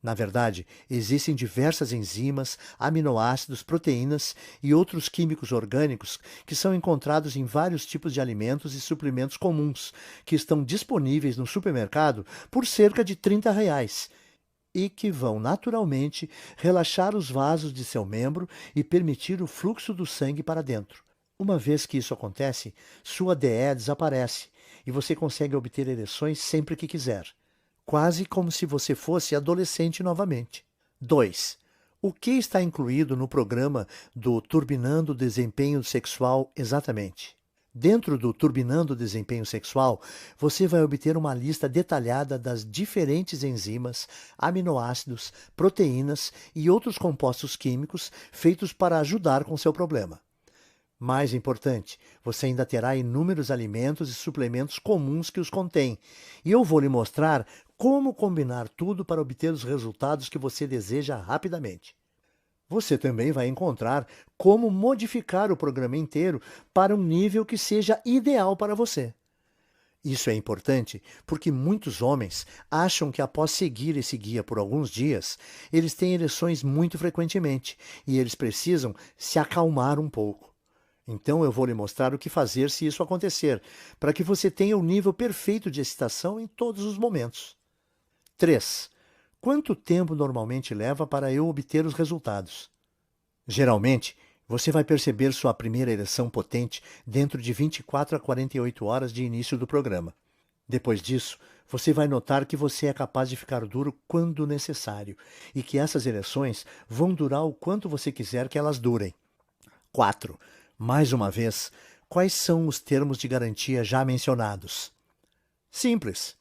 Na verdade, existem diversas enzimas, aminoácidos, proteínas e outros químicos orgânicos que são encontrados em vários tipos de alimentos e suplementos comuns, que estão disponíveis no supermercado por cerca de R$ 30 e que vão naturalmente relaxar os vasos de seu membro e permitir o fluxo do sangue para dentro. Uma vez que isso acontece, sua DE desaparece e você consegue obter ereções sempre que quiser, quase como se você fosse adolescente novamente. 2. O que está incluído no programa do Turbinando o Desempenho Sexual exatamente? Dentro do Turbinando o Desempenho Sexual, você vai obter uma lista detalhada das diferentes enzimas, aminoácidos, proteínas e outros compostos químicos feitos para ajudar com seu problema. Mais importante, você ainda terá inúmeros alimentos e suplementos comuns que os contêm, e eu vou lhe mostrar como combinar tudo para obter os resultados que você deseja rapidamente. Você também vai encontrar como modificar o programa inteiro para um nível que seja ideal para você. Isso é importante porque muitos homens acham que após seguir esse guia por alguns dias, eles têm ereções muito frequentemente e eles precisam se acalmar um pouco. Então eu vou lhe mostrar o que fazer se isso acontecer, para que você tenha o nível perfeito de excitação em todos os momentos. 3. Quanto tempo normalmente leva para eu obter os resultados? Geralmente, você vai perceber sua primeira ereção potente dentro de 24 a 48 horas de início do programa. Depois disso, você vai notar que você é capaz de ficar duro quando necessário e que essas ereções vão durar o quanto você quiser que elas durem. 4. Mais uma vez, quais são os termos de garantia já mencionados? Simples.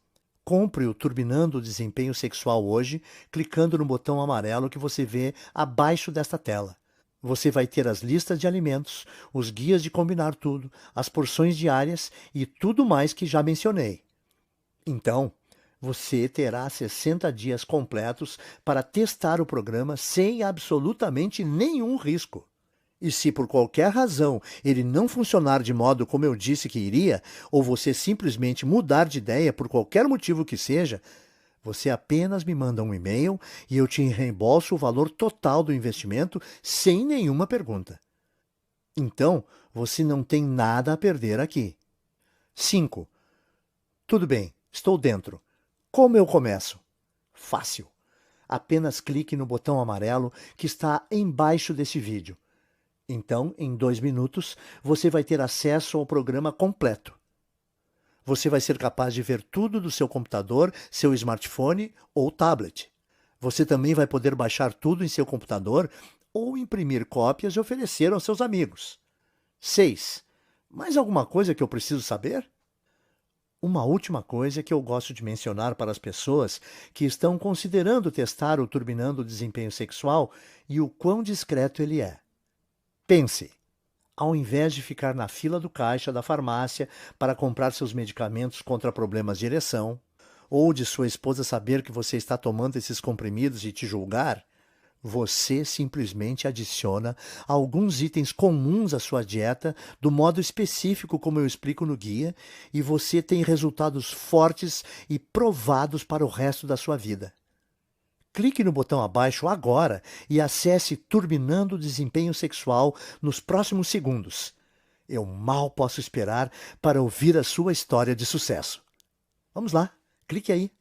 Compre o Turbinando o Desempenho Sexual hoje, clicando no botão amarelo que você vê abaixo desta tela. Você vai ter as listas de alimentos, os guias de combinar tudo, as porções diárias e tudo mais que já mencionei. Então, você terá 60 dias completos para testar o programa sem absolutamente nenhum risco. E se por qualquer razão ele não funcionar de modo como eu disse que iria, ou você simplesmente mudar de ideia por qualquer motivo que seja, você apenas me manda um e-mail e eu te reembolso o valor total do investimento sem nenhuma pergunta. Então, você não tem nada a perder aqui. 5. Tudo bem, estou dentro. Como eu começo? Fácil. Apenas clique no botão amarelo que está embaixo desse vídeo. Então, em 2 minutos, você vai ter acesso ao programa completo. Você vai ser capaz de ver tudo do seu computador, seu smartphone ou tablet. Você também vai poder baixar tudo em seu computador ou imprimir cópias e oferecer aos seus amigos. 6. Mais alguma coisa que eu preciso saber? Uma última coisa que eu gosto de mencionar para as pessoas que estão considerando testar o Turbinando o Desempenho Sexual e o quão discreto ele é. Pense, ao invés de ficar na fila do caixa da farmácia para comprar seus medicamentos contra problemas de ereção, ou de sua esposa saber que você está tomando esses comprimidos e te julgar, você simplesmente adiciona alguns itens comuns à sua dieta do modo específico como eu explico no guia e você tem resultados fortes e provados para o resto da sua vida. Clique no botão abaixo agora e acesse Turbinando o Desempenho Sexual nos próximos segundos. Eu mal posso esperar para ouvir a sua história de sucesso. Vamos lá, clique aí.